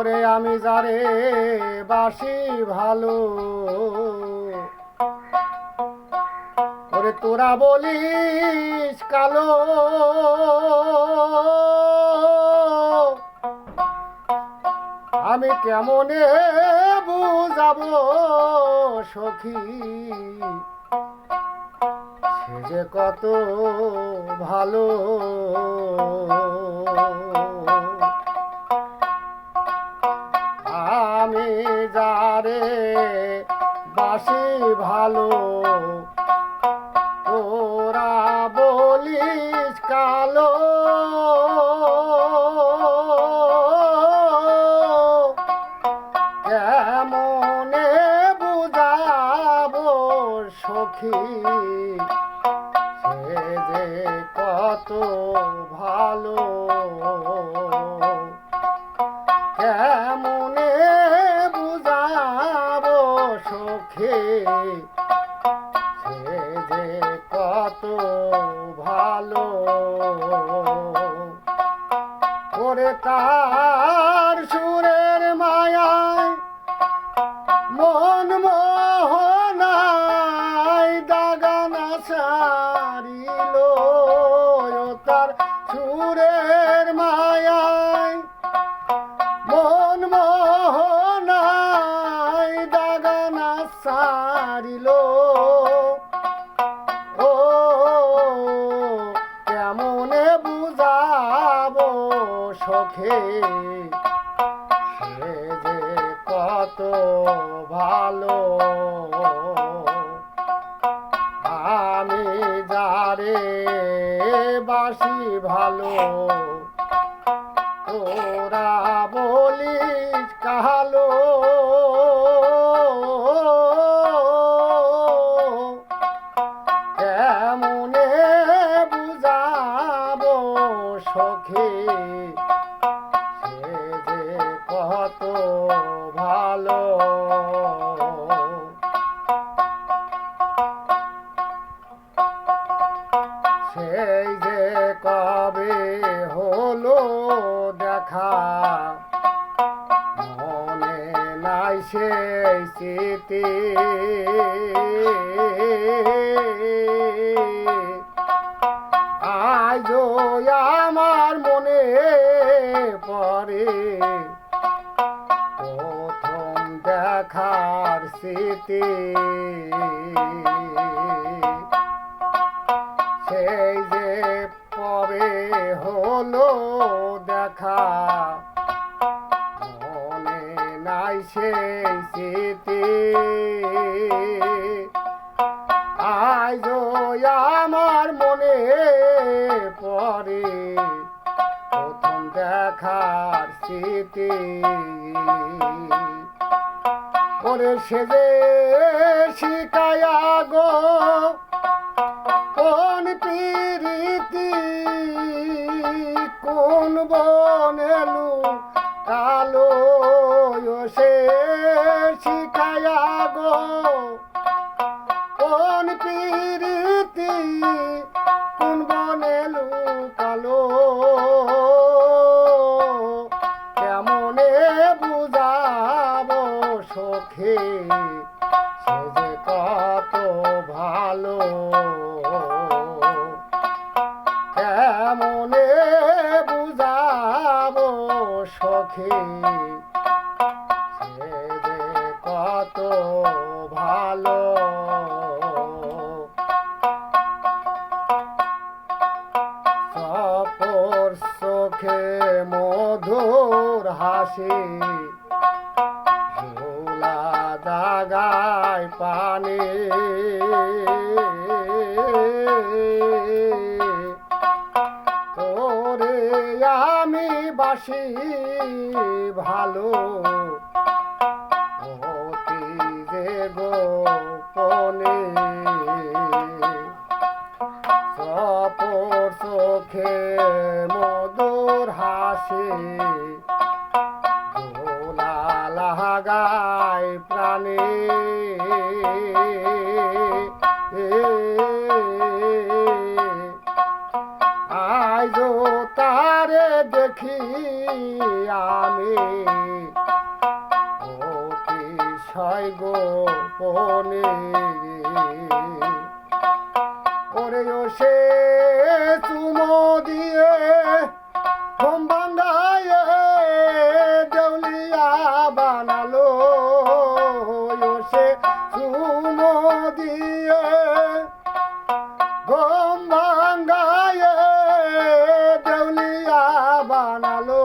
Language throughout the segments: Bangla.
ওরে আমি যারে বাসি ভালো, ওরে তোরা বলিস কালো, আমি কেমনে বুঝাবো সখী, সে যে কত ভালো। আমি যারে বাসি ভালো, তোরা বলিস কালো, কেমনে বুঝাবো সখী, সে যে কত ভালো। কেমনে বুঝাবো সখী, সে যে কত ভালো। ওরে তার সুরের মায়ায় মন মোহনায় দাগানা সারিল, তার সুরের মায়ায় মন মোহনায় দাগানা সারিল। ও কেমনে বুঝাবো সখে, সে যে কত ভালো। আমি যারে বাসি ভালো, তোরা বলিস কালো, কেমনে বুঝাবো সখী, সে যে কত ভালো। সেই যে কবে হলো দেখা, মনে নাই সেই স্মৃতি, আজও আমার মনে পড়ে প্রথম দেখার স্মৃতি। সেই যে পরে হলো দেখা, মনে নাই সেই স্মৃতি, আজও আমার মনে পড়ে প্রথম দেখার স্মৃতি। ওরে সে যে শিকায়া গো কোন প্রীতি, কোন বনেলু কালো, সে শিখায়া গো কোন প্রীতি, কোন বনেলু কালো, কেমনে বুঝাবো সখী, সে যে কত ভালো। কেমনে বুঝাবো সখী, সে যে কত ভালো। সপর চোখে মধুর হাসি, ঝোলা জাগায় পানি, তোরে আমি বাসি ভালো, অতি যে গোপনে। সপর চোখে মধুর হাসি, ঝোলা লাগায় প্রাণে, আজও তারে দেখি আমি বিষয় গোপনে ওরে ও সে চুমো দিয়ে ঘুম ভাঙায় দেউলিয়া বানালো ও সে চুমো দিয়ে ঘুম ভাঙায় দেউলিয়া বানালো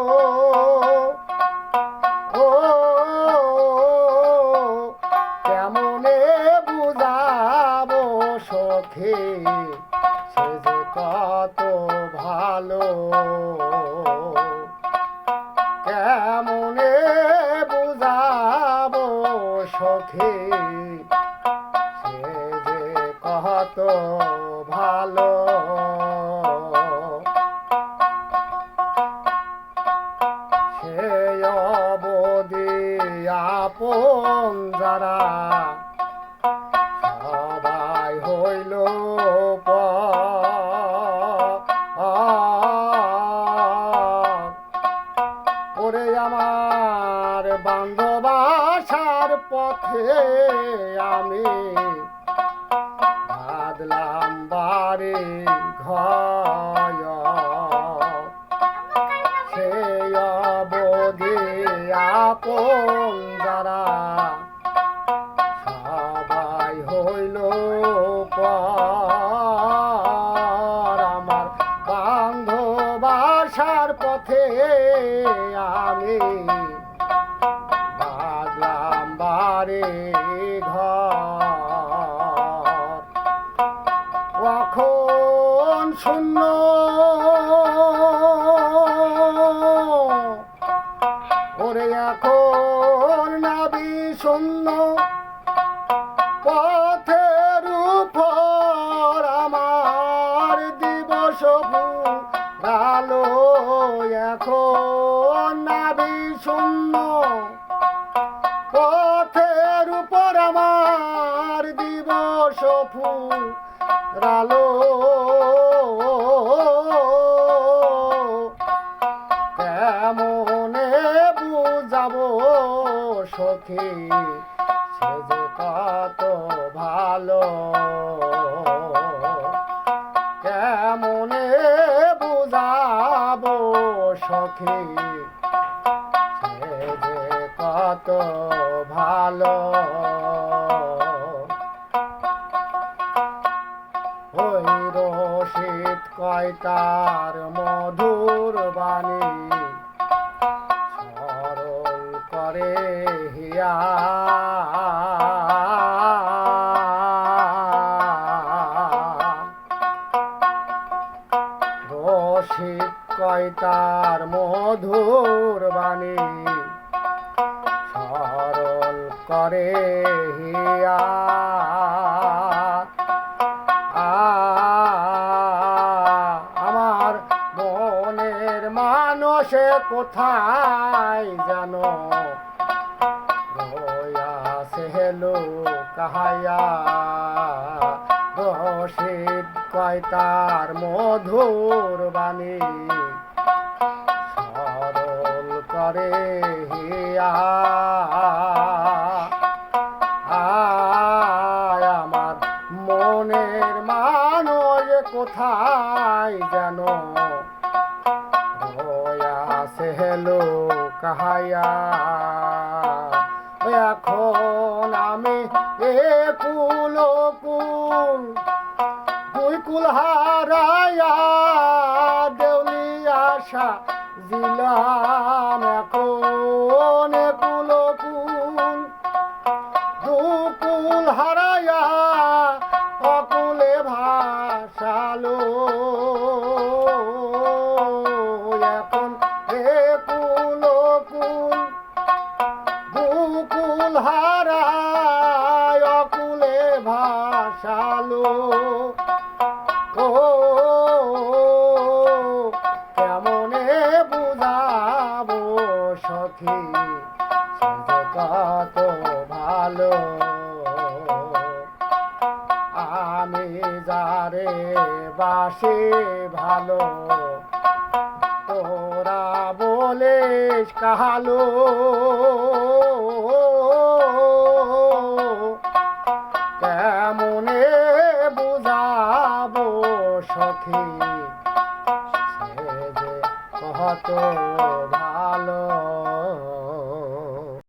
ও কেমনে বুঝাবো সখী সে যে কত ভালো কেমনে বুঝাবো সখী সে যে কত ভালো সে অবধি আপন যারা সবাই হইল ওরে আমার বান্ধব আসার পথে আমি বাঁধলাম বাড়ি ঘর সে অবধি আপন যারা সবাই হইল পর আমার বান্ধব আসার পথে আমি বাঁধলাম বাড়ি ঘর এখন শূন্য ওরে এখন নাবি শূন্য পথের উপর আমার দিবস ভালো এখন নাবি শূন্য পথের উপর আমার দিবস ফুরালো কেমনে বুঝাবো সখী সে যে কত ভালো কেমনে বুঝাবো সখী সে যে কত ভালো ওই রসিদ কয়তার মধুর বাণী সরল করে হিয়া রসিদ কয়তার মধুর বাণী সরল করে হিয়া আমার মনের মানসে কোথায় জানো রয়াছে হেলো কাহায়া রশিদ কয়তার মধুর বাণী সরল করে হিয়া আমার মনের মানুষ কোথায় যেন রয়াছে হেলো কাহায়া এখন আমি একুল কুল দুই কুল হারায়া দেউলিয়া জিলাম এখন একুল কুল দুকুল হারায়া অকুলে ভাসালো এখন একুল কুল দুকুল হারায় অকুলে ভাসালো ও কেমনে বুঝাবো সখী সে যে কত ভালো আমি যারে বাসি ভালো তোরা বলিস কাহালো সখী সে যে কত ভালো